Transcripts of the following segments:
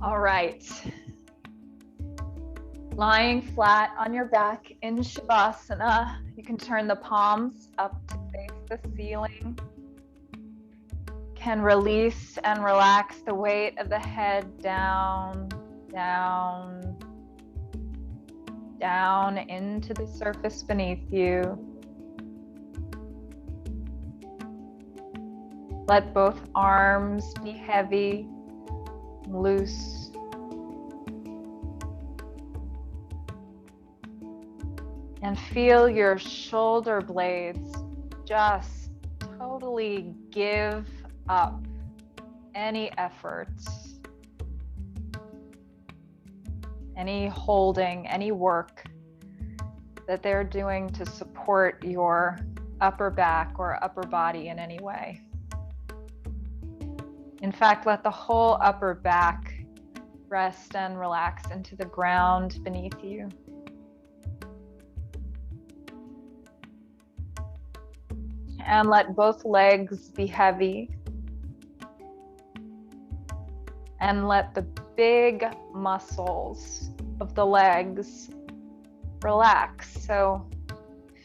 All right. Lying flat on your back in Shavasana, you can turn the palms up to face the ceiling. Can release and relax the weight of the head down, down, down into the surface beneath you. Let both arms be heavy, loose. And feel your shoulder blades just totally give up any efforts, any holding, any work that they're doing to support your upper back or upper body in any way. In fact, let the whole upper back rest and relax into the ground beneath you. And let both legs be heavy. And let the big muscles of the legs relax. So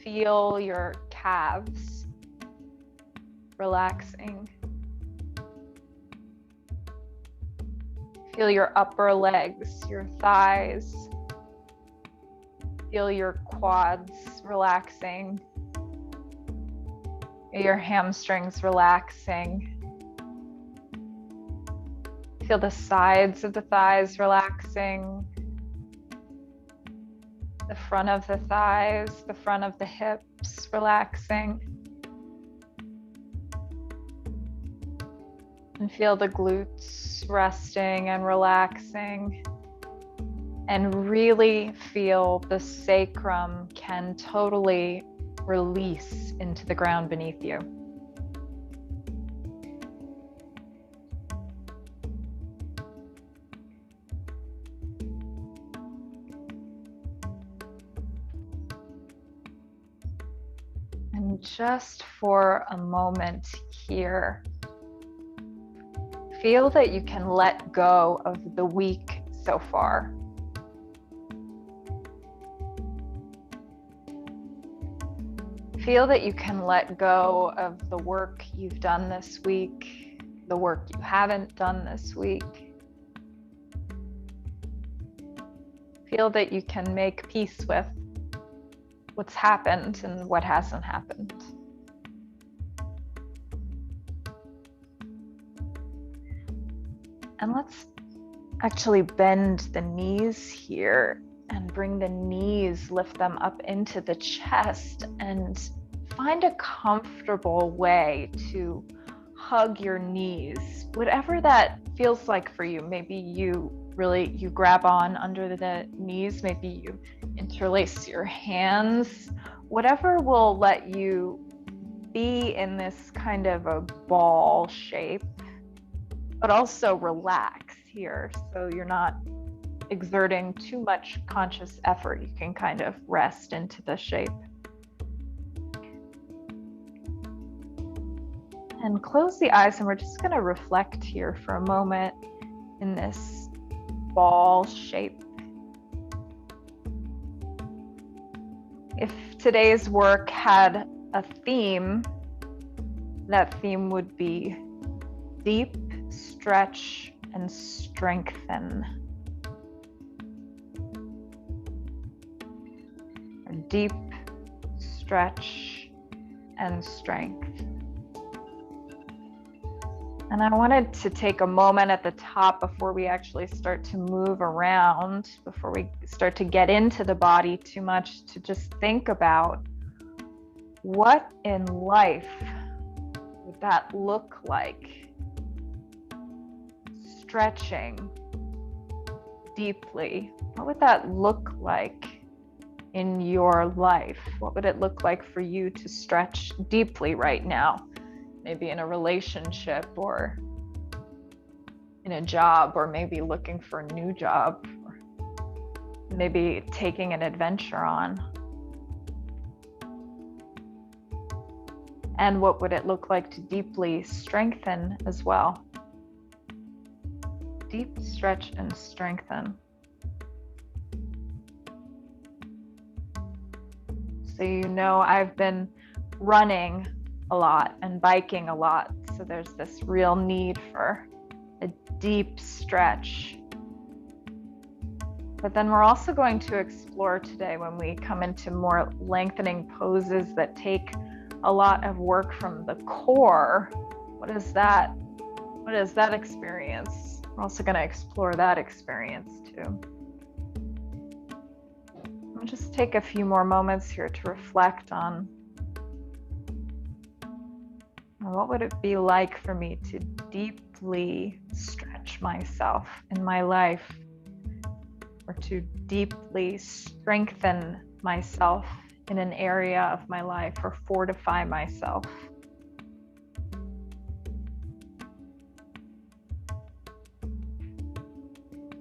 feel your calves relaxing. Feel your upper legs, your thighs. Feel your quads relaxing. Your hamstrings relaxing. Feel the sides of the thighs relaxing. The front of the thighs, the front of the hips relaxing. And feel the glutes resting and relaxing. And really feel the sacrum can totally release into the ground beneath you. And just for a moment here, feel that you can let go of the week so far. Feel that you can let go of the work you've done this week, the work you haven't done this week. Feel that you can make peace with what's happened and what hasn't happened. And let's actually bend the knees here and bring the knees, lift them up into the chest, and find a comfortable way to hug your knees, whatever that feels like for you. Maybe you grab on under the knees, maybe you interlace your hands, whatever will let you be in this kind of a ball shape, but also relax here so you're not exerting too much conscious effort. You can kind of rest into the shape. And close the eyes, and we're just going to reflect here for a moment in this ball shape. If today's work had a theme, that theme would be deep, stretch, and strengthen. Deep, stretch, and strength. And I wanted to take a moment at the top before we actually start to move around, before we start to get into the body too much, to just think about what in life would that look like? Stretching deeply. What would that look like in your life? What would it look like for you to stretch deeply right now? Maybe in a relationship, or in a job, or maybe looking for a new job, or maybe taking an adventure on. And what would it look like to deeply strengthen as well? deep stretch and strengthen. So you know I've been running a lot and biking a lot, so there's this real need for a deep stretch. But then we're also going to explore today, when we come into more lengthening poses that take a lot of work from the core, what is that experience? We're also going to explore that experience too. I'll just take a few more moments here to reflect on what would it be like for me to deeply stretch myself in my life, or to deeply strengthen myself in an area of my life, or fortify myself.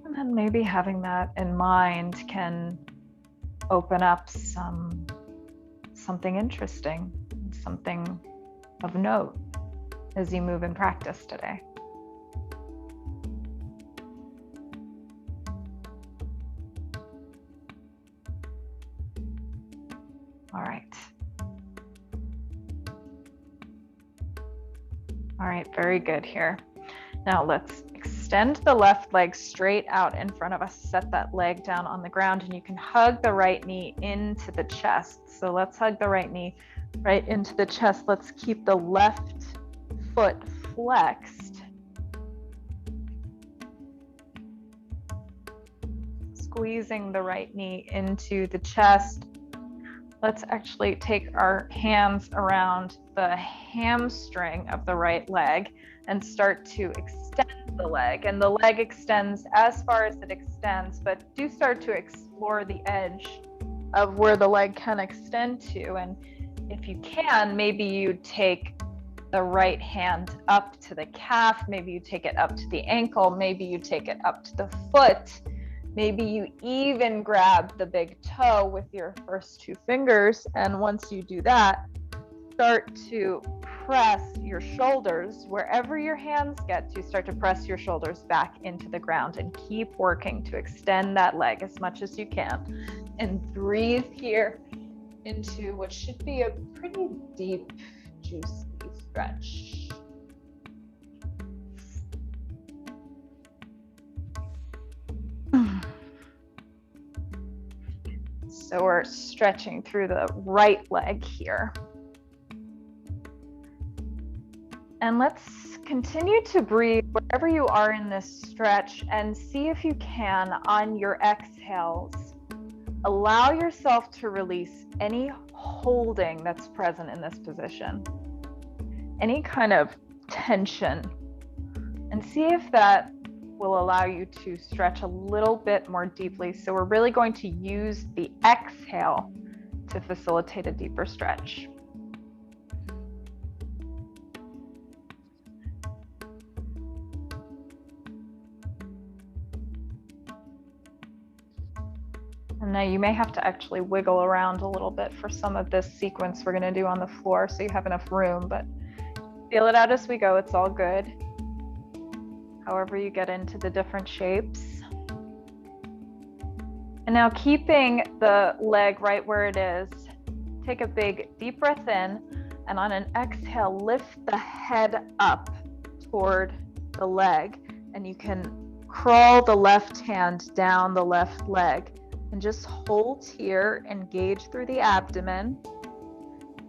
And then maybe having that in mind can open up something interesting, something of note as you move in practice today. All right, very good here. Now let's extend the left leg straight out in front of us. Set that leg down on the ground, and you can hug the right knee into the chest. So let's hug the right knee right into the chest. Let's keep the left foot flexed. Squeezing the right knee into the chest. Let's actually take our hands around the hamstring of the right leg and start to extend the leg. And the leg extends as far as it extends, but do start to explore the edge of where the leg can extend to. And if you can, maybe you take the right hand up to the calf, maybe you take it up to the ankle, maybe you take it up to the foot. Maybe you even grab the big toe with your first two fingers, and once you do that, start to press your shoulders wherever your hands get to. Start to press your shoulders back into the ground and keep working to extend that leg as much as you can. And breathe here into what should be a pretty deep, juicy stretch. So we're stretching through the right leg here. And let's continue to breathe wherever you are in this stretch, and see if you can, on your exhales, allow yourself to release any holding that's present in this position, any kind of tension, and see if that will allow you to stretch a little bit more deeply. So we're really going to use the exhale to facilitate a deeper stretch. And now you may have to actually wiggle around a little bit for some of this sequence we're going to do on the floor, so you have enough room, but feel it out as we go. It's all good. However you get into the different shapes. And now, keeping the leg right where it is, take a big deep breath in, and on an exhale, lift the head up toward the leg, and you can crawl the left hand down the left leg and just hold here, engage through the abdomen,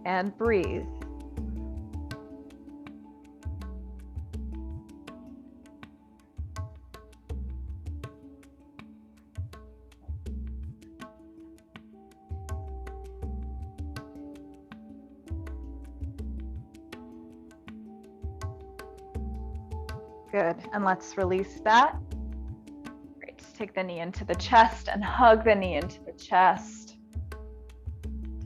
and breathe. Good, and let's release that. Great, just take the knee into the chest and hug the knee into the chest.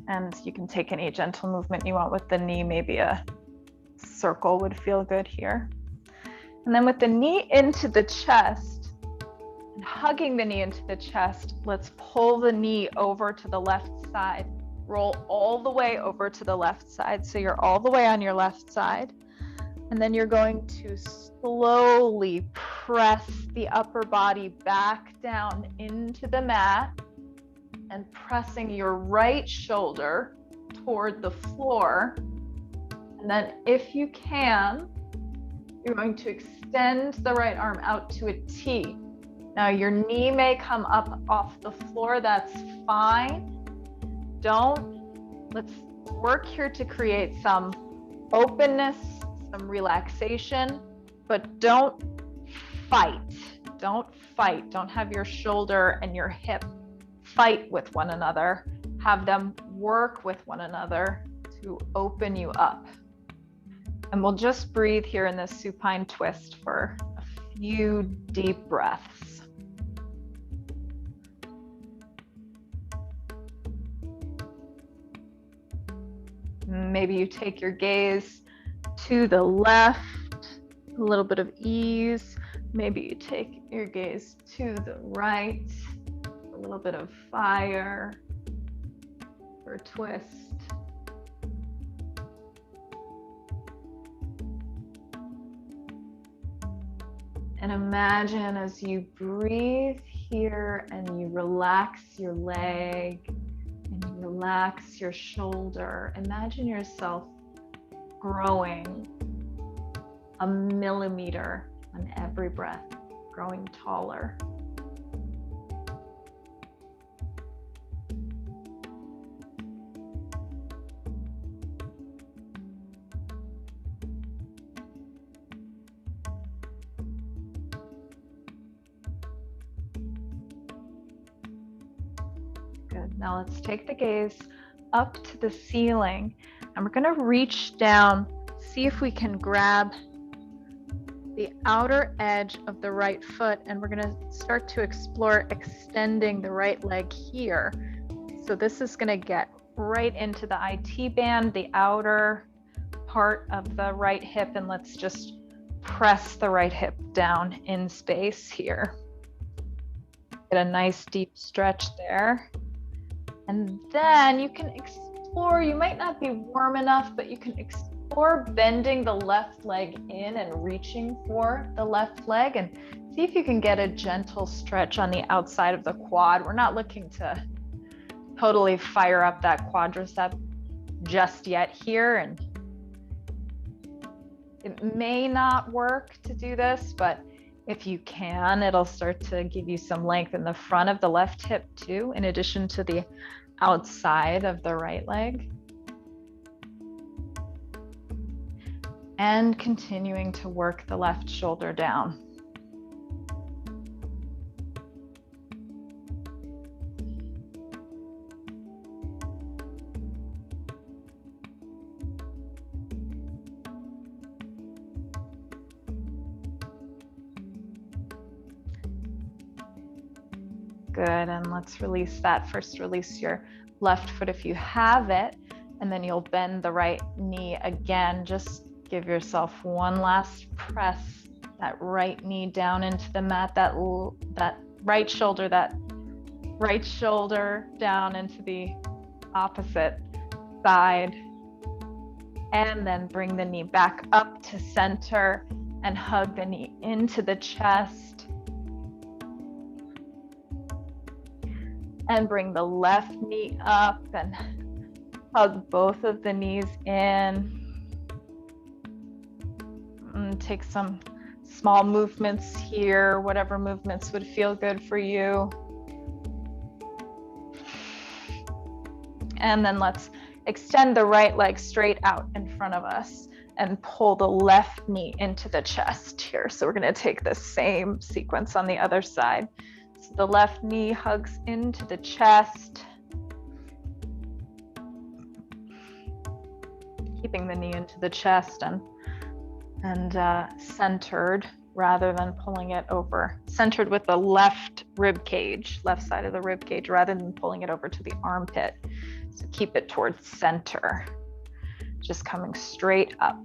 And you can take any gentle movement you want with the knee. Maybe a circle would feel good here. And then with the knee into the chest, and hugging the knee into the chest, let's pull the knee over to the left side. Roll all the way over to the left side, so you're all the way on your left side. And then you're going to slowly press the upper body back down into the mat and pressing your right shoulder toward the floor. And then if you can, you're going to extend the right arm out to a T. Now your knee may come up off the floor, that's fine. Let's work here to create some openness, some relaxation, but don't fight. Don't fight. Don't have your shoulder and your hip fight with one another. Have them work with one another to open you up. And we'll just breathe here in this supine twist for a few deep breaths. Maybe you take your gaze to the left, a little bit of ease. Maybe you take your gaze to the right, a little bit of fire or twist. And imagine as you breathe here and you relax your leg and you relax your shoulder, imagine yourself growing a millimeter on every breath, growing taller. Good. Now let's take the gaze up to the ceiling and we're going to reach down, see if we can grab the outer edge of the right foot, and we're going to start to explore extending the right leg here. So this is going to get right into the IT band, the outer part of the right hip, and let's just press the right hip down in space here. Get a nice deep stretch there. And then you can explore, you might not be warm enough, but you can explore bending the left leg in and reaching for the left leg, and see if you can get a gentle stretch on the outside of the quad. We're not looking to totally fire up that quadricep just yet here, and it may not work to do this, but if you can, it'll start to give you some length in the front of the left hip too, in addition to the outside of the right leg. And continuing to work the left shoulder down. Good, and let's release that. First, release your left foot if you have it, and then you'll bend the right knee again. Just give yourself one last press, that right knee down into the mat, that right shoulder down into the opposite side. And then bring the knee back up to center and hug the knee into the chest. And bring the left knee up and hug both of the knees in. And take some small movements here, whatever movements would feel good for you. And then let's extend the right leg straight out in front of us and pull the left knee into the chest here. So we're going to take the same sequence on the other side. So the left knee hugs into the chest, keeping the knee into the chest and centered rather than pulling it over. Centered with the left rib cage, left side of the rib cage, rather than pulling it over to the armpit. So keep it towards center, just coming straight up.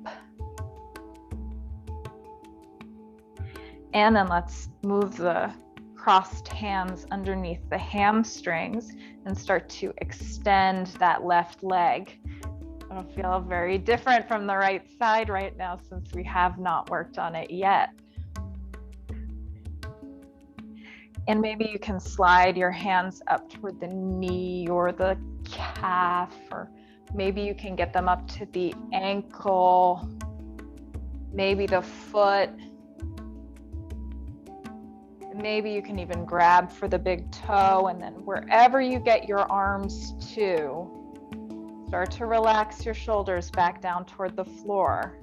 And then let's move the crossed hands underneath the hamstrings and start to extend that left leg. It'll feel very different from the right side right now since we have not worked on it yet. And maybe you can slide your hands up toward the knee or the calf, or maybe you can get them up to the ankle, maybe the foot. Maybe you can even grab for the big toe, and then wherever you get your arms to, start to relax your shoulders back down toward the floor.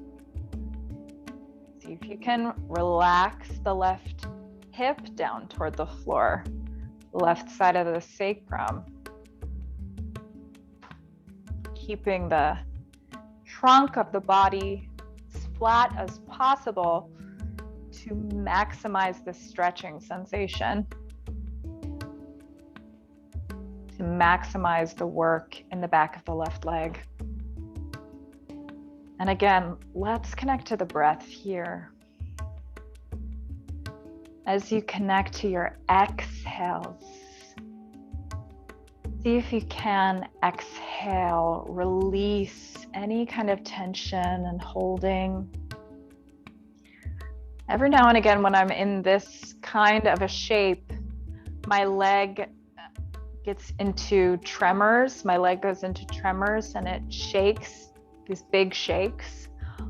See if you can relax the left hip down toward the floor, left side of the sacrum. Keeping the trunk of the body as flat as possible to maximize the stretching sensation, to maximize the work in the back of the left leg. And again, let's connect to the breath here. As you connect to your exhales, see if you can exhale, release any kind of tension and holding. Every now and again, when I'm in this kind of a shape, my leg gets into tremors. My leg goes into tremors and it shakes, these big shakes.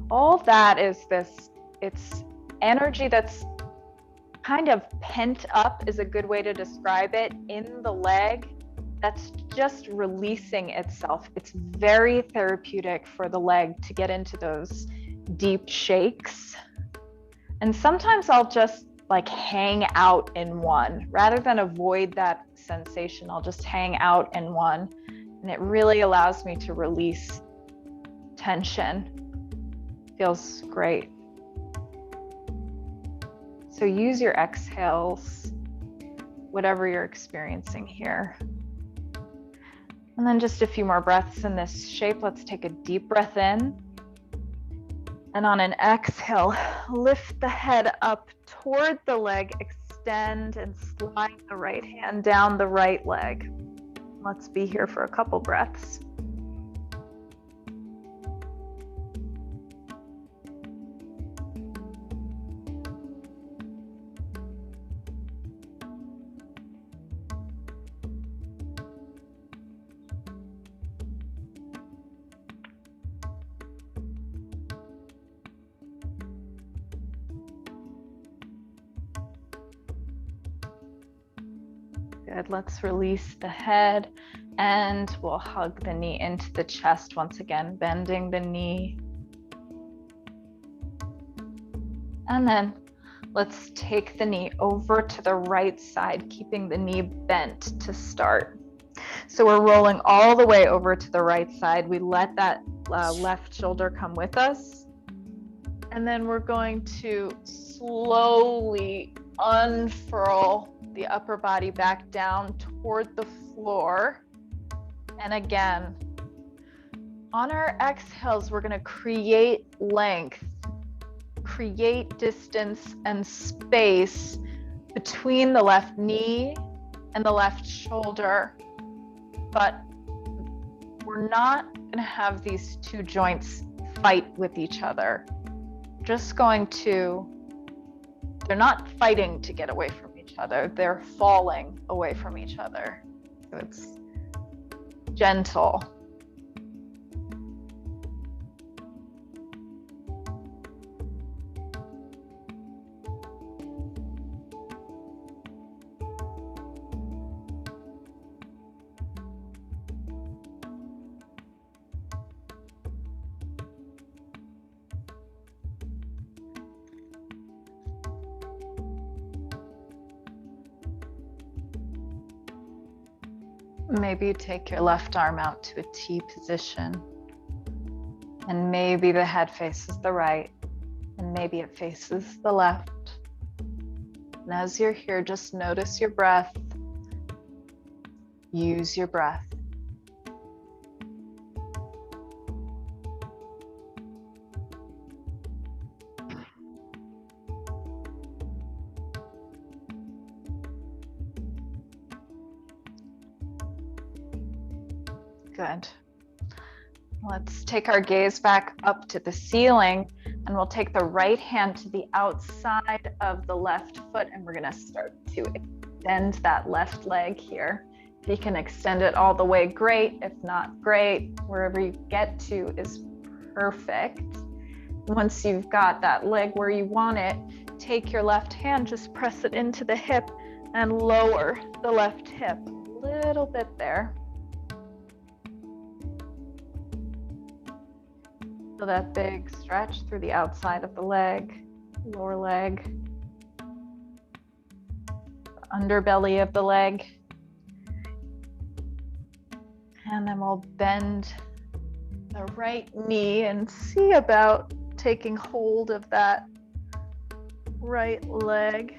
All that is this, it's energy that's kind of pent up, is a good way to describe it, in the leg, that's just releasing itself. It's very therapeutic for the leg to get into those deep shakes. And sometimes I'll just like hang out in one rather than avoid that sensation. I'll just hang out in one, and it really allows me to release tension. Feels great. So use your exhales, whatever you're experiencing here. And then just a few more breaths in this shape. Let's take a deep breath in. And on an exhale, lift the head up toward the leg, extend and slide the right hand down the right leg. Let's be here for a couple breaths. Good, let's release the head and we'll hug the knee into the chest once again, bending the knee. And then let's take the knee over to the right side, keeping the knee bent to start. So we're rolling all the way over to the right side. We let that left shoulder come with us. And then we're going to slowly unfurl the upper body back down toward the floor. And again, on our exhales, we're going to create length, create distance and space between the left knee and the left shoulder. But we're not going to have these two joints fight with each other. Just going to, they're not fighting to get away from each other, they're falling away from each other. So it's gentle. Maybe you take your left arm out to a T position, and maybe the head faces the right, and maybe it faces the left. And as you're here, just notice your breath. Use your breath. Good. Let's take our gaze back up to the ceiling, and we'll take the right hand to the outside of the left foot, and we're gonna start to extend that left leg here. If you can extend it all the way, great. If not, great. Wherever you get to is perfect. Once you've got that leg where you want it, take your left hand, just press it into the hip and lower the left hip a little bit there. So that big stretch through the outside of the leg, lower leg, the underbelly of the leg. And then we'll bend the right knee and see about taking hold of that right leg.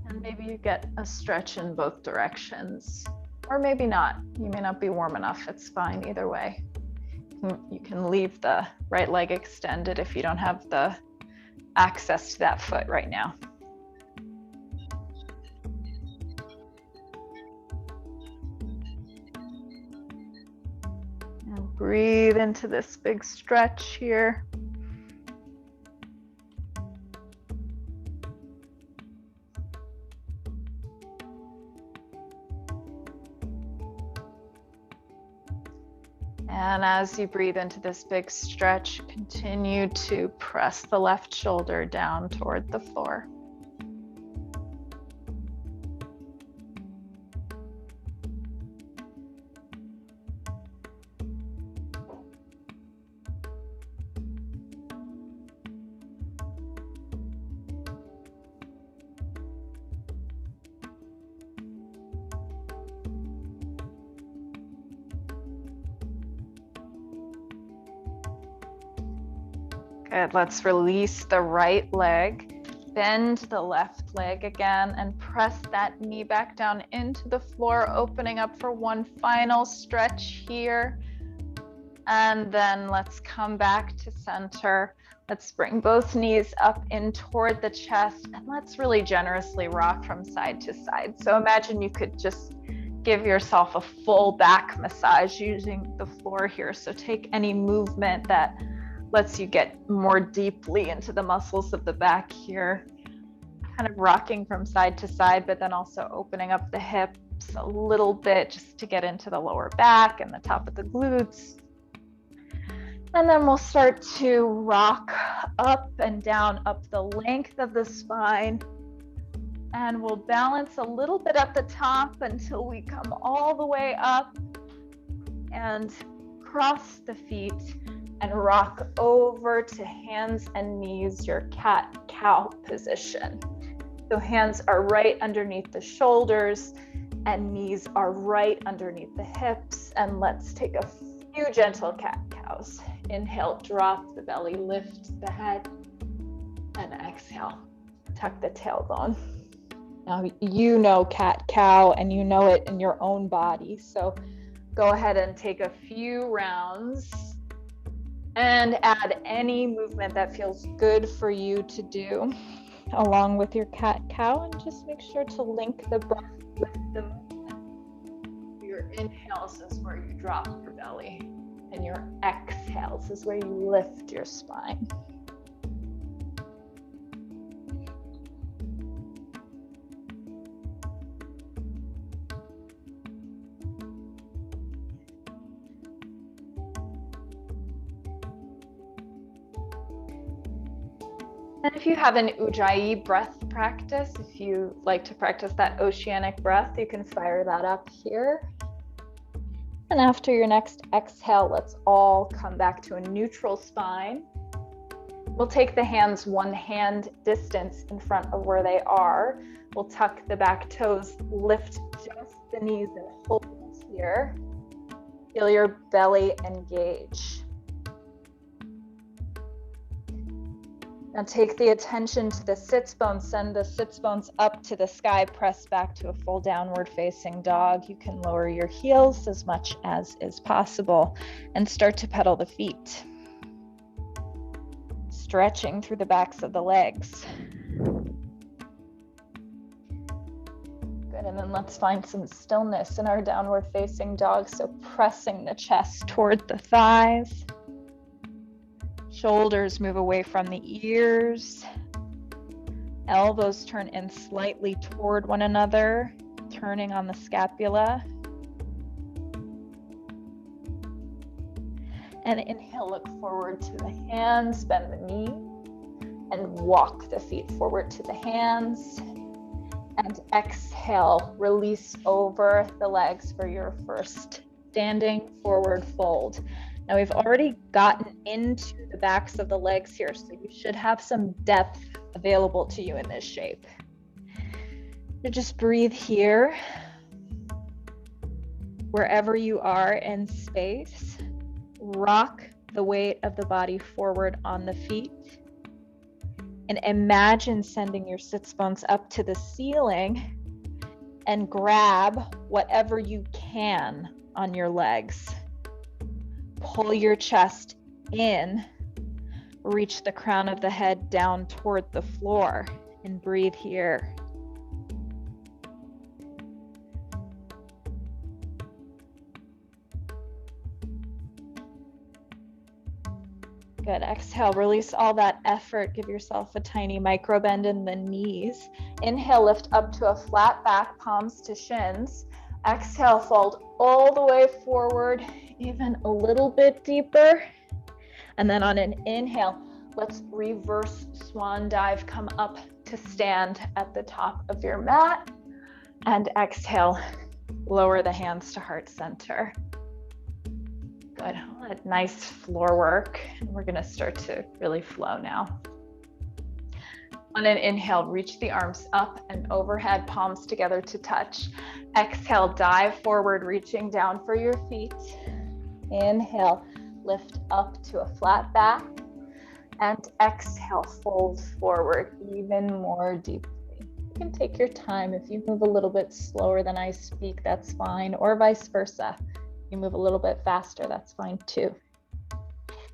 And maybe you get a stretch in both directions, or maybe not. You may not be warm enough. It's fine either way. You can leave the right leg extended if you don't have the access to that foot right now. And breathe into this big stretch here. And as you breathe into this big stretch, continue to press the left shoulder down toward the floor. Good, let's release the right leg, bend the left leg again, and press that knee back down into the floor, opening up for one final stretch here. And then let's come back to center. Let's bring both knees up in toward the chest, and let's really generously rock from side to side. So imagine you could just give yourself a full back massage using the floor here. So take any movement that lets you get more deeply into the muscles of the back here, kind of rocking from side to side, but then also opening up the hips a little bit just to get into the lower back and the top of the glutes. And then we'll start to rock up and down up the length of the spine. And we'll balance a little bit at the top until we come all the way up and cross the feet and rock over to hands and knees, your cat-cow position. So hands are right underneath the shoulders and knees are right underneath the hips. And let's take a few gentle cat-cows. Inhale, drop the belly, lift the head, and exhale, tuck the tailbone. Now you know cat-cow and you know it in your own body. So go ahead and take a few rounds and add any movement that feels good for you to do along with your cat-cow, and just make sure to link the breath with the movement. Your inhales is where you drop your belly, and your exhales is where you lift your spine. And if you have an Ujjayi breath practice, if you like to practice that oceanic breath, you can fire that up here. And after your next exhale, let's all come back to a neutral spine. We'll take the hands one hand distance in front of where they are. We'll tuck the back toes, lift just the knees and hold here. Feel your belly engage. Now take the attention to the sits bones, send the sits bones up to the sky, press back to a full downward facing dog. You can lower your heels as much as is possible and start to pedal the feet. Stretching through the backs of the legs. Good, and then let's find some stillness in our downward facing dog. So pressing the chest toward the thighs. Shoulders move away from the ears. Elbows turn in slightly toward one another, turning on the scapula. And inhale, look forward to the hands, bend the knee, and walk the feet forward to the hands. And exhale, release over the legs for your first standing forward fold. Now we've already gotten into the backs of the legs here, so you should have some depth available to you in this shape. So just breathe here, wherever you are in space. Rock the weight of the body forward on the feet. And imagine sending your sits bones up to the ceiling and grab whatever you can on your legs. Pull your chest in, reach the crown of the head down toward the floor, and breathe here. Good. Exhale, release all that effort. Give yourself a tiny micro bend in the knees. Inhale, lift up to a flat back, palms to shins. Exhale, fold all the way forward, even a little bit deeper. And then on an inhale, let's reverse swan dive. Come up to stand at the top of your mat. And exhale, lower the hands to heart center. Good. Nice floor work. We're going to start to really flow now. On an inhale, reach the arms up and overhead, palms together to touch. Exhale, dive forward, reaching down for your feet. Inhale, lift up to a flat back. And exhale, fold forward even more deeply. You can take your time. If you move a little bit slower than I speak, that's fine, or vice versa. You move a little bit faster, that's fine too.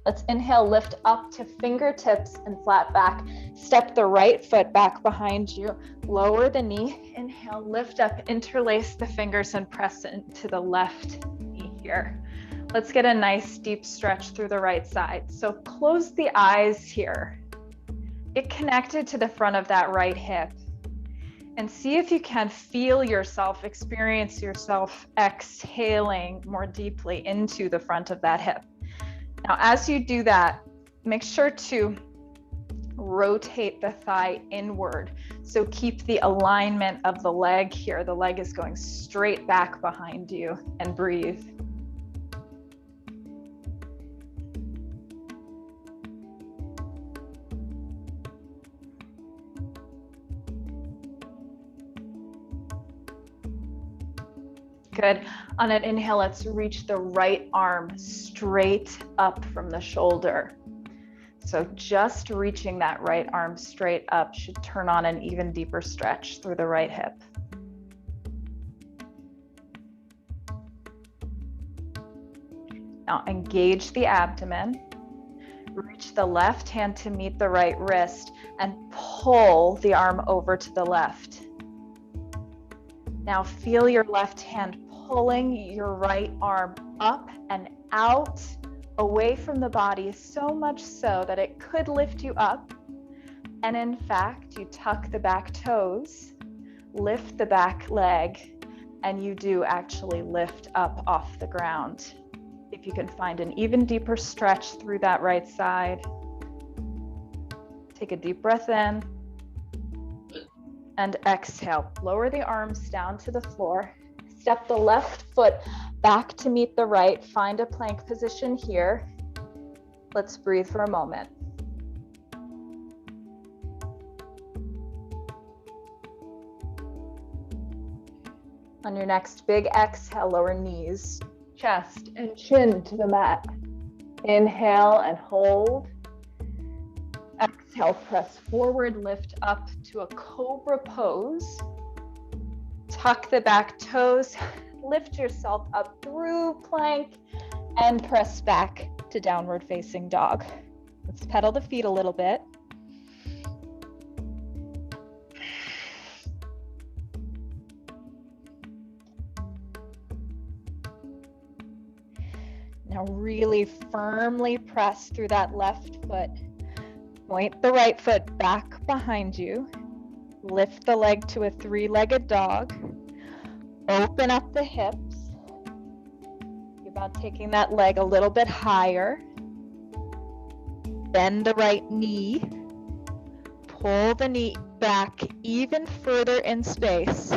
Let's inhale, lift up to fingertips and flat back. Step the right foot back behind you. Lower the knee. Inhale, lift up, interlace the fingers and press into the left knee here. Let's get a nice deep stretch through the right side. So close the eyes here. Get connected to the front of that right hip. And see if you can feel yourself, experience yourself exhaling more deeply into the front of that hip. Now, as you do that, make sure to rotate the thigh inward. So keep the alignment of the leg here. The leg is going straight back behind you, and breathe. Good. On an inhale, let's reach the right arm straight up from the shoulder. So just reaching that right arm straight up should turn on an even deeper stretch through the right hip. Now engage the abdomen. Reach the left hand to meet the right wrist and pull the arm over to the left. Now feel your left hand pulling your right arm up and out, away from the body, so much so that it could lift you up. And in fact, you tuck the back toes, lift the back leg, and you do actually lift up off the ground. If you can find an even deeper stretch through that right side, take a deep breath in. And exhale, lower the arms down to the floor. Step the left foot back to meet the right. Find a plank position here. Let's breathe for a moment. On your next big exhale, lower knees, chest and chin to the mat. Inhale and hold. Exhale, press forward, lift up to a cobra pose. Tuck the back toes, lift yourself up through plank, and press back to downward facing dog. Let's pedal the feet a little bit. Now really firmly press through that left foot. Point the right foot back behind you. Lift the leg to a three-legged dog. Open up the hips. Think about taking that leg a little bit higher. Bend the right knee. Pull the knee back even further in space.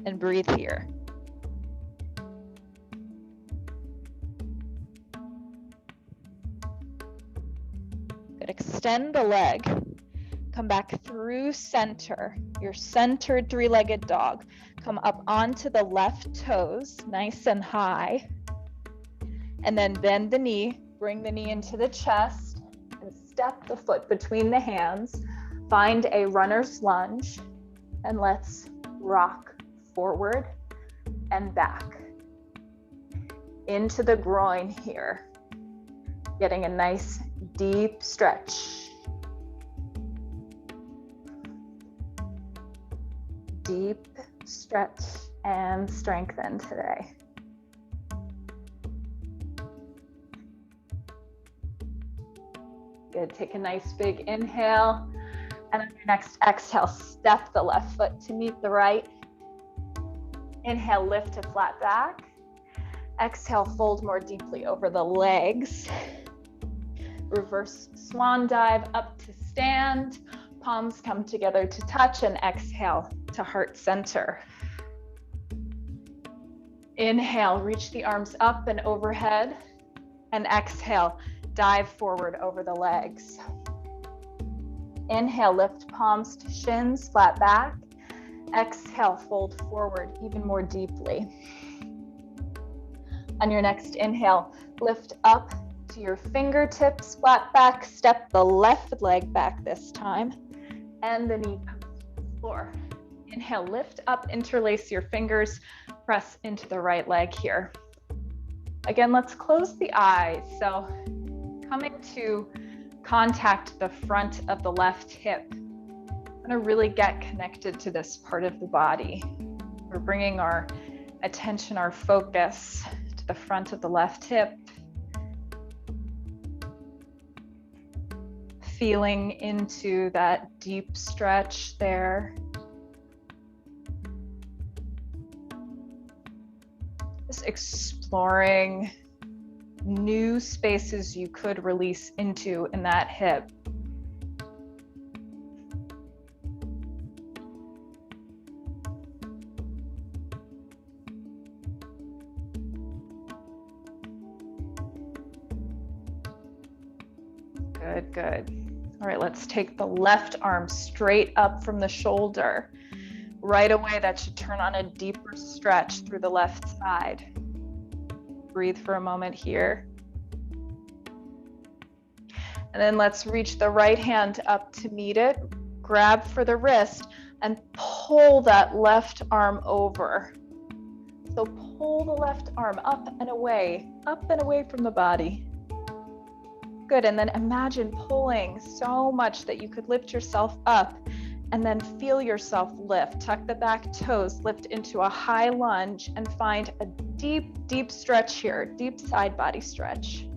And breathe here. Good. Extend the leg. Come back through center, your centered three-legged dog. Come up onto the left toes, nice and high. And then bend the knee, bring the knee into the chest, and step the foot between the hands. Find a runner's lunge, and let's rock forward and back. Into the groin here. Getting a nice deep stretch. Deep stretch and strengthen today. Good. Take a nice big inhale. And on your next exhale, step the left foot to meet the right. Inhale, lift to flat back. Exhale, fold more deeply over the legs. Reverse swan dive up to stand. Palms come together to touch, and exhale to heart center. Inhale, reach the arms up and overhead. And exhale, dive forward over the legs. Inhale, lift palms to shins, flat back. Exhale, fold forward even more deeply. On your next inhale, lift up to your fingertips, flat back. Step the left leg back this time. And the knee comes to the floor. Inhale, lift up, interlace your fingers, press into the right leg here. Again, let's close the eyes. So coming to contact the front of the left hip. I'm gonna really get connected to this part of the body. We're bringing our attention, our focus to the front of the left hip. Feeling into that deep stretch there. Just exploring new spaces you could release into in that hip. Good, good. All right, let's take the left arm straight up from the shoulder. Right away, that should turn on a deeper stretch through the left side. Breathe for a moment here. And then let's reach the right hand up to meet it. Grab for the wrist and pull that left arm over. So pull the left arm up and away from the body. Good, and then imagine pulling so much that you could lift yourself up and then feel yourself lift. Tuck the back toes, lift into a high lunge and find a deep, deep stretch here, deep side body stretch.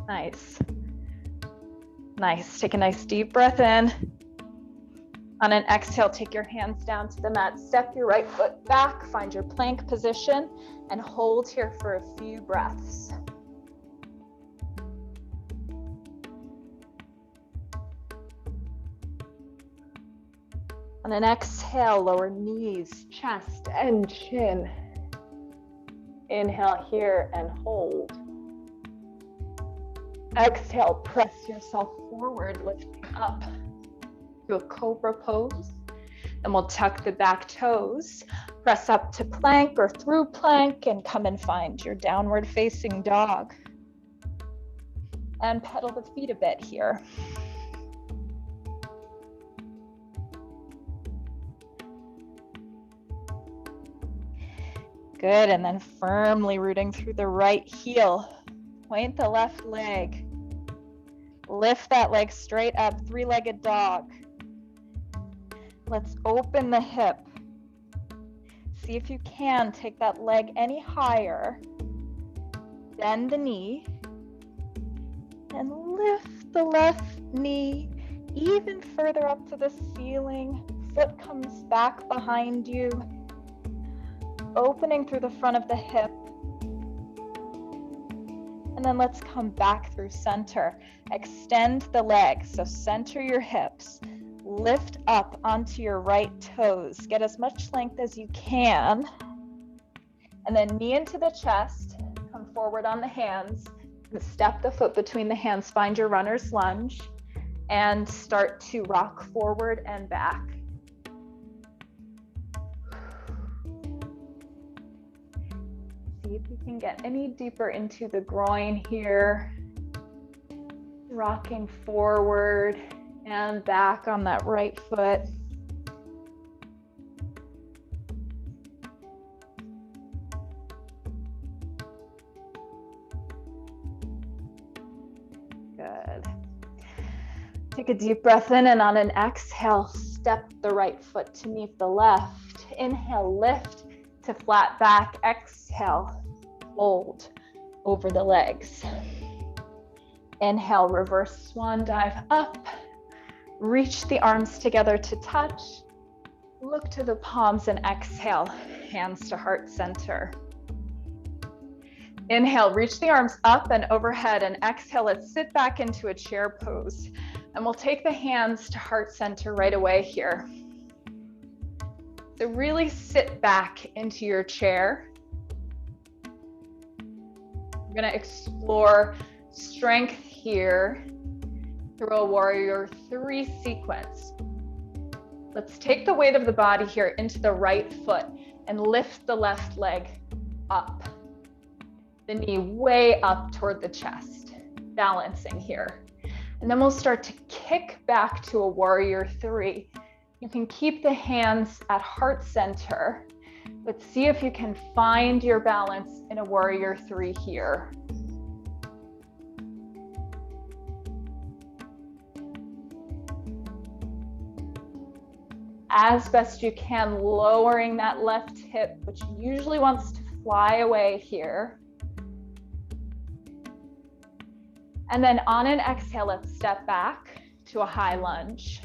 Nice. Nice, take a nice deep breath in. On an exhale, take your hands down to the mat, step your right foot back, find your plank position and hold here for a few breaths. On an exhale, lower knees, chest, and chin. Inhale here and hold. Exhale, press yourself forward, lifting up to a cobra pose. Then we'll tuck the back toes, press up to plank or through plank, and come and find your downward facing dog. And pedal the feet a bit here. Good, and then firmly rooting through the right heel. Point the left leg. Lift that leg straight up, three-legged dog. Let's open the hip. See if you can take that leg any higher. Bend the knee and lift the left knee even further up to the ceiling. Foot comes back behind you, opening through the front of the hip. And then let's come back through center. Extend the legs, so center your hips. Lift up onto your right toes. Get as much length as you can. And then knee into the chest. Come forward on the hands. Step the foot between the hands. Find your runner's lunge. And start to rock forward and back. See if you can get any deeper into the groin here. Rocking forward and back on that right foot. Good. Take a deep breath in, and on an exhale, step the right foot to meet the left. Inhale, lift to flat back. Exhale, fold over the legs. Inhale, reverse swan dive up. Reach the arms together to touch. Look to the palms and exhale, hands to heart center. Inhale, reach the arms up and overhead, and exhale, let's sit back into a chair pose. And we'll take the hands to heart center right away here. So really sit back into your chair. We're gonna explore strength here through a warrior 3 sequence. Let's take the weight of the body here into the right foot and lift the left leg up. The knee way up toward the chest, balancing here. And then we'll start to kick back to a warrior 3. You can keep the hands at heart center, but see if you can find your balance in a warrior 3 here. As best you can, lowering that left hip, which usually wants to fly away here. And then on an exhale, let's step back to a high lunge.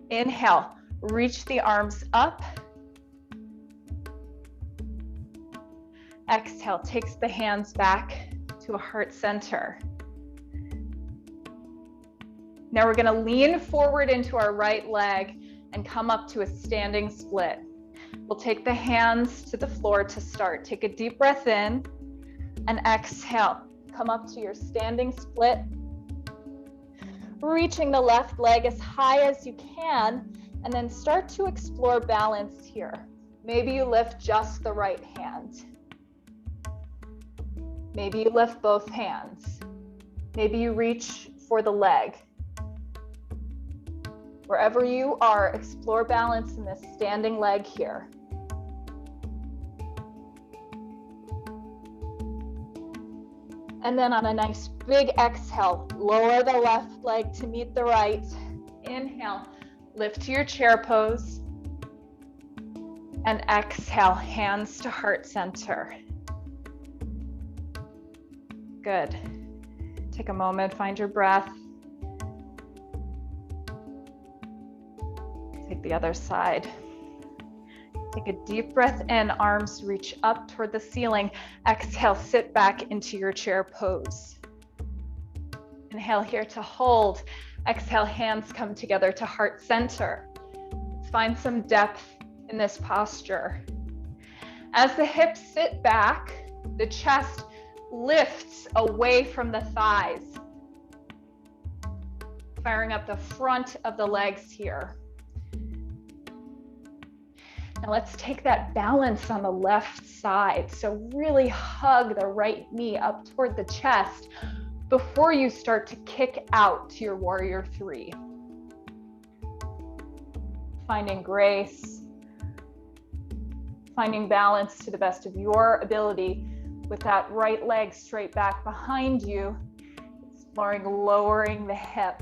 Inhale, reach the arms up. Exhale, takes the hands back to a heart center. Now we're gonna lean forward into our right leg and come up to a standing split. We'll take the hands to the floor to start. Take a deep breath in and exhale. Come up to your standing split. Reaching the left leg as high as you can, and then start to explore balance here. Maybe you lift just the right hand. Maybe you lift both hands. Maybe you reach for the leg. Wherever you are, explore balance in this standing leg here. And then on a nice big exhale, lower the left leg to meet the right. Inhale, lift to your chair pose. And exhale, hands to heart center. Good. Take a moment, find your breath. Take the other side. Take a deep breath in, arms reach up toward the ceiling. Exhale, sit back into your chair pose. Inhale here to hold. Exhale, hands come together to heart center. Let's find some depth in this posture. As the hips sit back, the chest lifts away from the thighs, firing up the front of the legs here. Now let's take that balance on the left side. So really hug the right knee up toward the chest before you start to kick out to your warrior 3. Finding grace, finding balance to the best of your ability with that right leg straight back behind you, exploring lowering the hip.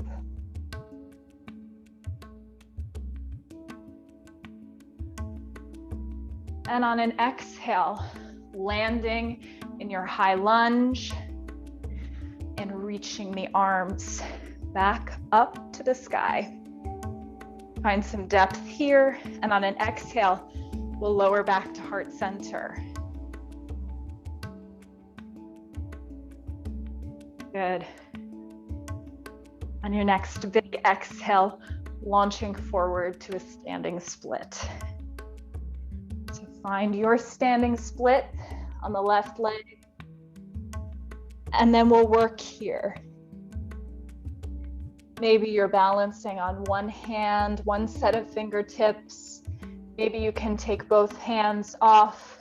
And on an exhale, landing in in your high lunge and reaching the arms back up to the sky. Find some depth here, and on an exhale, we'll lower back to heart center. Good. On your next big exhale, launching forward to a standing split. So find your standing split on the left leg, and then we'll work here. Maybe you're balancing on one hand, one set of fingertips. Maybe you can take both hands off.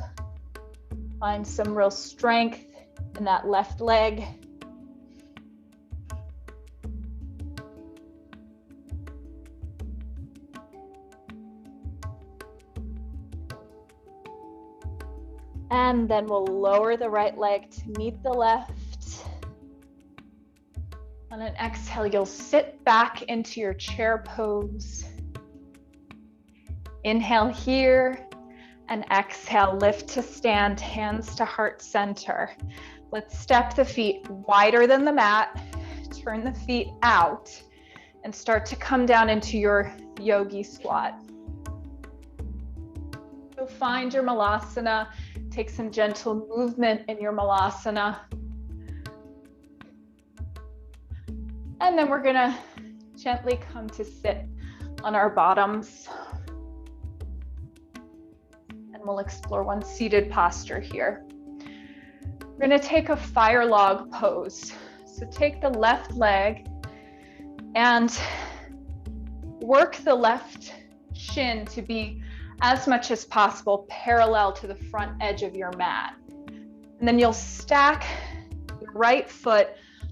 Find some real strength in that left leg. And then we'll lower the right leg to meet the left. On an exhale, you'll sit back into your chair pose. Inhale here, and exhale, lift to stand, hands to heart center. Let's step the feet wider than the mat, turn the feet out, and start to come down into your yogi squat. So find your malasana, take some gentle movement in your malasana. And then we're gonna gently come to sit on our bottoms. And we'll explore one seated posture here. We're gonna take a fire log pose. So take the left leg and work the left shin to be as much as possible parallel to the front edge of your mat. And then you'll stack your right foot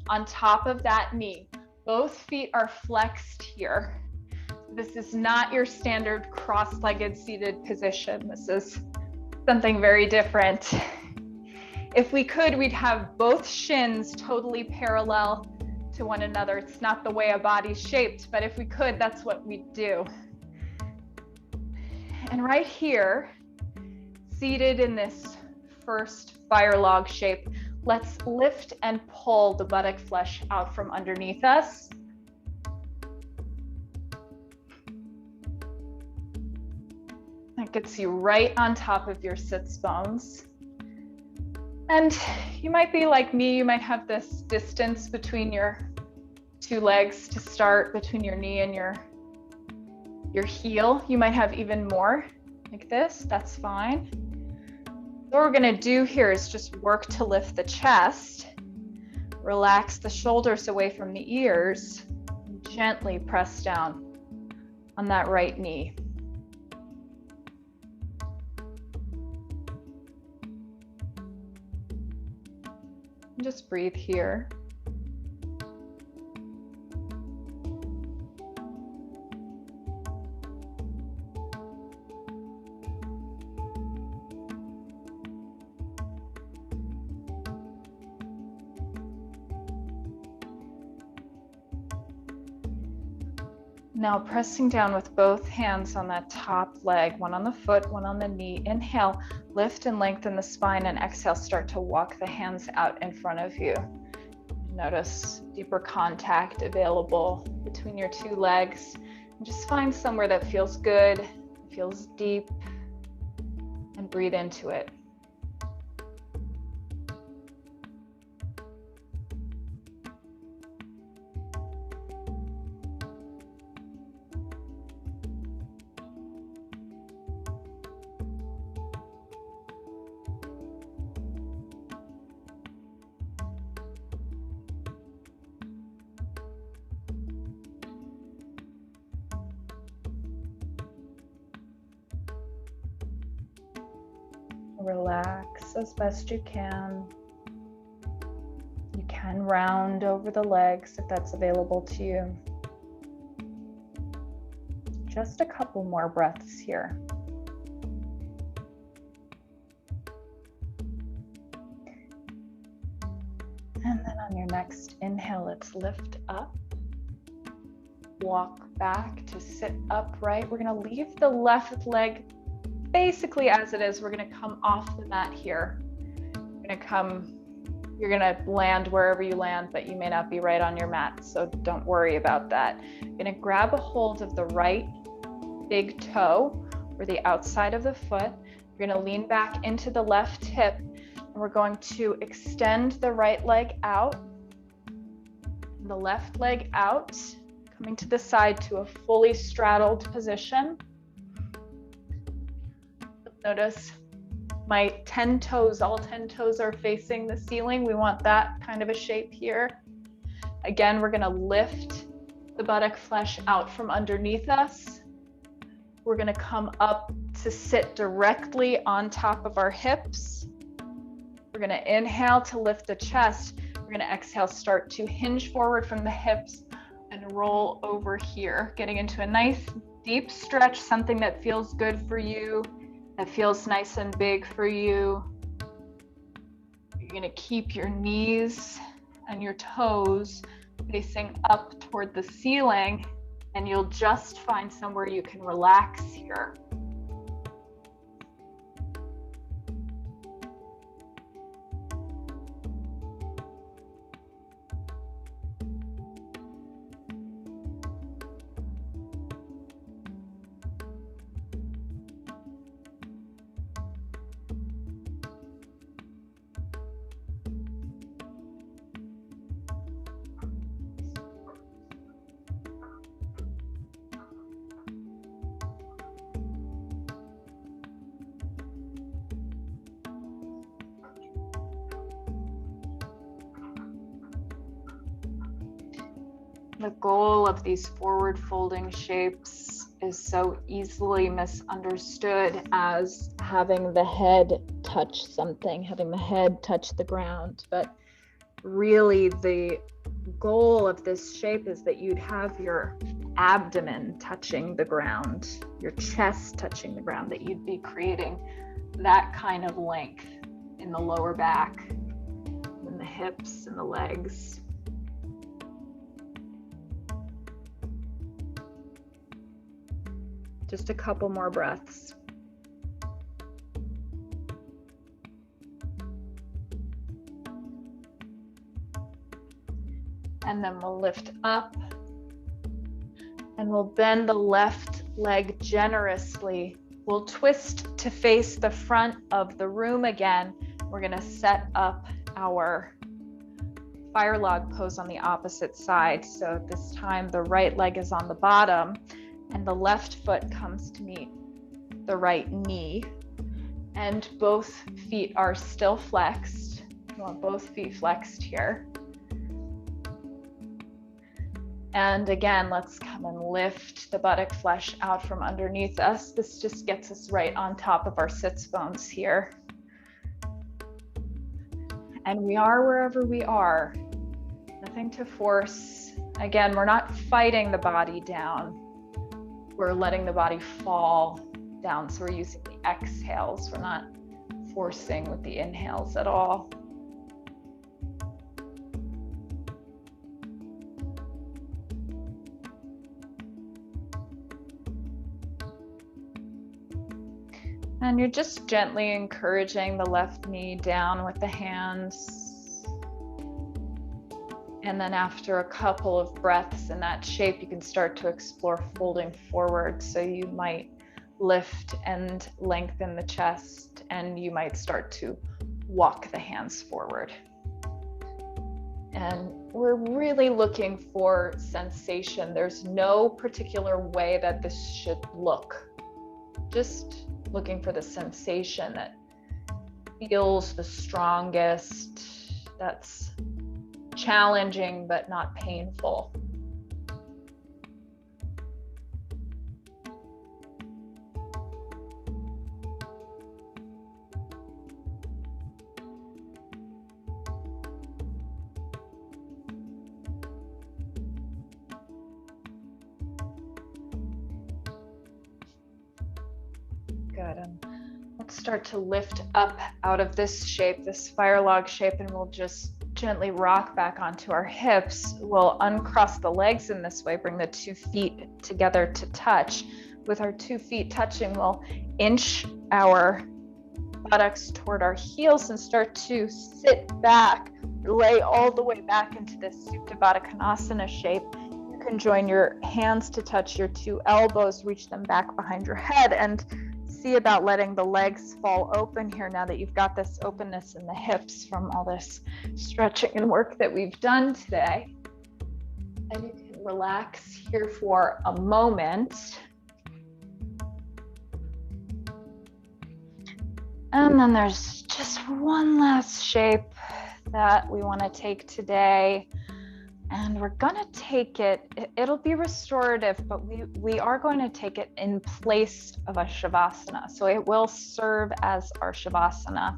on top of that knee. Both feet are flexed here. This is not your standard cross-legged seated position. This is something very different. If we could, we'd have both shins totally parallel to one another. It's not the way a body's shaped, but if we could, that's what we'd do. And right here, seated in this first fire log shape, let's lift and pull the buttock flesh out from underneath us. That gets you right on top of your sits bones. And you might be like me, you might have this distance between your two legs to start, between your knee and your heel. You might have even more like this, that's fine. What we're gonna do here is just work to lift the chest, relax the shoulders away from the ears, and gently press down on that right knee. And just breathe here. Now pressing down with both hands on that top leg, one on the foot, one on the knee. Inhale, lift and lengthen the spine, and exhale, start to walk the hands out in front of you. Notice deeper contact available between your two legs. And just find somewhere that feels good, feels deep, and breathe into it. Relax as best you can. You can round over the legs if that's available to you. Just a couple more breaths here. And then on your next inhale, let's lift up. Walk back to sit upright. We're going to leave the left leg basically as it is. We're going to come off the mat here. We're You're gonna land wherever you land, but you may not be right on your mat, so don't worry about that. You're gonna grab a hold of the right big toe or the outside of the foot. You're gonna lean back into the left hip, and we're going to extend the right leg out, the left leg out, coming to the side to a fully straddled position. Notice my 10 toes, all 10 toes are facing the ceiling. We want that kind of a shape here. Again, we're gonna lift the buttock flesh out from underneath us. We're gonna come up to sit directly on top of our hips. We're gonna inhale to lift the chest. We're gonna exhale, start to hinge forward from the hips and roll over here, getting into a nice deep stretch, something that feels good for you, that feels nice and big for you. You're gonna keep your knees and your toes facing up toward the ceiling, and you'll just find somewhere you can relax here. The goal of these forward folding shapes is so easily misunderstood as having the head touch something, having the head touch the ground. But really the goal of this shape is that you'd have your abdomen touching the ground, your chest touching the ground, that you'd be creating that kind of length in the lower back, in the hips and the legs. Just a couple more breaths. And then we'll lift up and we'll bend the left leg generously. We'll twist to face the front of the room again. We're gonna set up our fire log pose on the opposite side. So this time the right leg is on the bottom and the left foot comes to meet the right knee, and both feet are still flexed. You want both feet flexed here. And again, let's come and lift the buttock flesh out from underneath us. This just gets us right on top of our sits bones here. And we are wherever we are. Nothing to force. Again, we're not fighting the body down. We're letting the body fall down. So we're using the exhales. We're not forcing with the inhales at all. And you're just gently encouraging the left knee down with the hands. And then after a couple of breaths in that shape, you can start to explore folding forward. So you might lift and lengthen the chest, and you might start to walk the hands forward. And we're really looking for sensation. There's no particular way that this should look. Just looking for the sensation that feels the strongest, that's challenging but not painful. Good. And let's start to lift up out of this shape, this fire log shape, and we'll just gently rock back onto our hips. We'll uncross the legs in this way, bring the 2 feet together to touch. With our 2 feet touching, we'll inch our buttocks toward our heels and start to sit back, lay all the way back into this Supta Baddha Konasana shape. You can join your hands to touch your two elbows, reach them back behind your head, and see about letting the legs fall open here now that you've got this openness in the hips from all this stretching and work that we've done today. And you can relax here for a moment. And then there's just one last shape that we want to take today. And we're going to take it, it'll be restorative, but we are going to take it in place of a Shavasana. So it will serve as our Shavasana.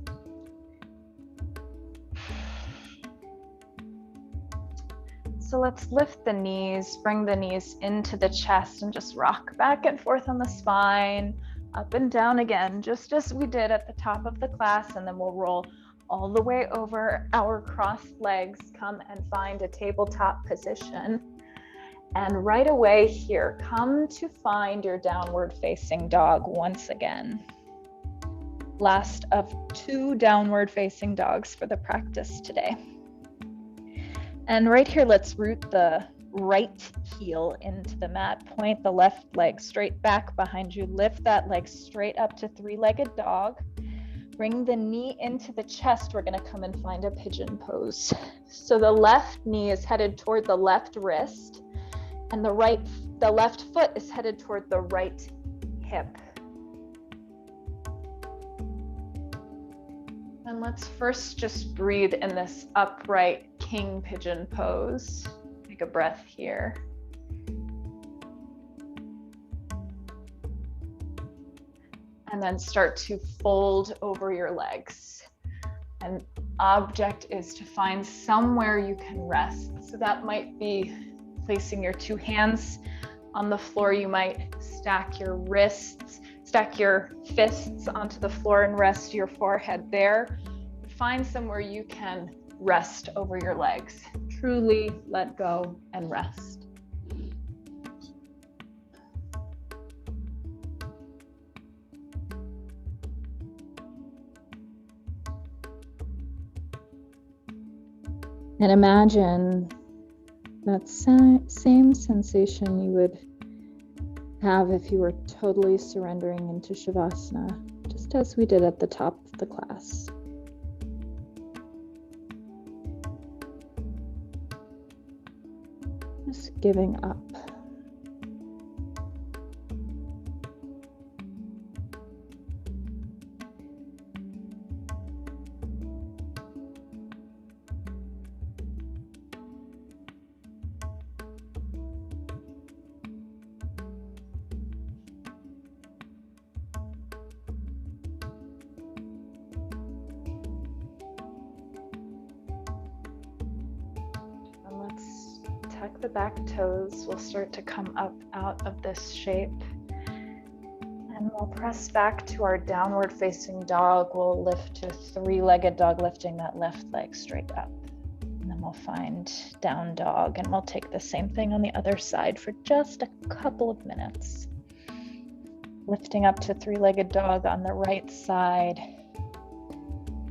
So let's lift the knees, bring the knees into the chest and just rock back and forth on the spine, up and down again, just as we did at the top of the class. And then we'll roll all the way over our crossed legs, come and find a tabletop position. And right away here, come to find your downward facing dog once again. Last of 2 downward facing dogs for the practice today. And right here, let's root the right heel into the mat. Point the left leg straight back behind you. Lift that leg straight up to 3-legged dog. Bring the knee into the chest. We're going to come and find a pigeon pose. So the left knee is headed toward the left wrist, and the left foot is headed toward the right hip. And let's first just breathe in this upright king pigeon pose. Take a breath here. And then start to fold over your legs. And object is to find somewhere you can rest. So that might be placing your 2 hands on the floor. You might stack your fists onto the floor and rest your forehead there. Find somewhere you can rest over your legs. Truly let go and rest. And imagine that same sensation you would have if you were totally surrendering into Shavasana, just as we did at the top of the class. Just giving up. Tuck the back toes. We'll start to come up out of this shape. And we'll press back to our downward facing dog. We'll lift to 3-legged dog, lifting that left leg straight up. And then we'll find down dog, and we'll take the same thing on the other side for just a couple of minutes. Lifting up to 3-legged dog on the right side.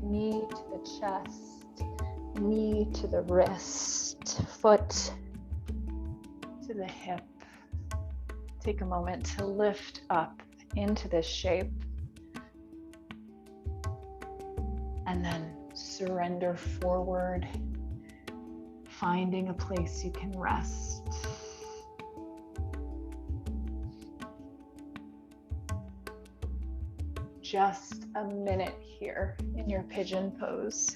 Knee to the chest, knee to the wrist, foot to the hip. Take a moment to lift up into this shape and then surrender forward, finding a place you can rest. Just a minute here in your pigeon pose.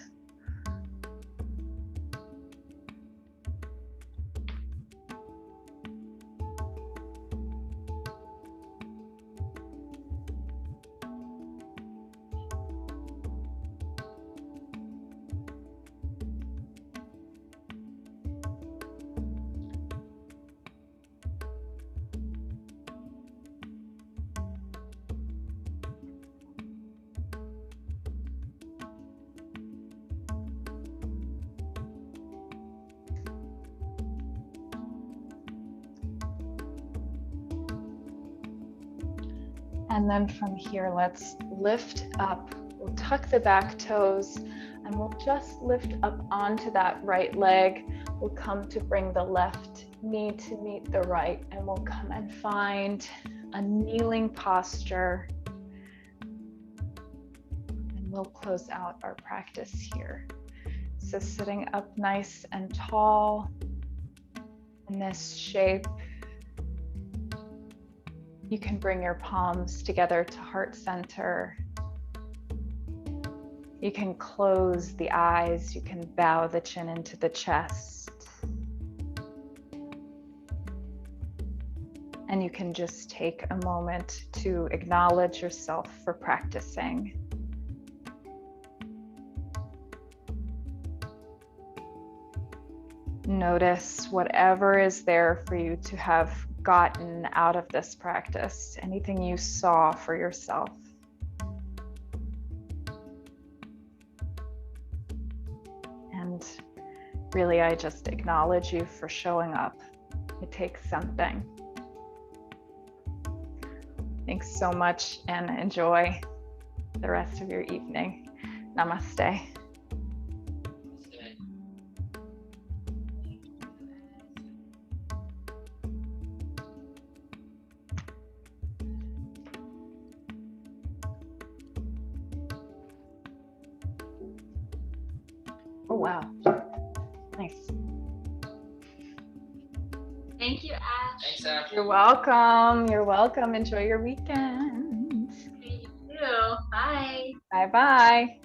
And then from here, let's lift up We'll tuck the back toes and we'll just lift up onto that right leg. We'll come to bring the left knee to meet the right, and we'll come and find a kneeling posture. And we'll close out our practice here. So sitting up nice and tall in this shape. You can bring your palms together to heart center. You can close the eyes. You can bow the chin into the chest. And you can just take a moment to acknowledge yourself for practicing. Notice whatever is there for you to have gotten out of this practice, anything you saw for yourself. And really, I just acknowledge you for showing up. It takes something. Thanks so much and enjoy the rest of your evening. Namaste. Oh, wow. Nice. Thank you, Ash. Thanks, Ash. You're welcome. You're welcome. Enjoy your weekend. You too. Bye. Bye-bye.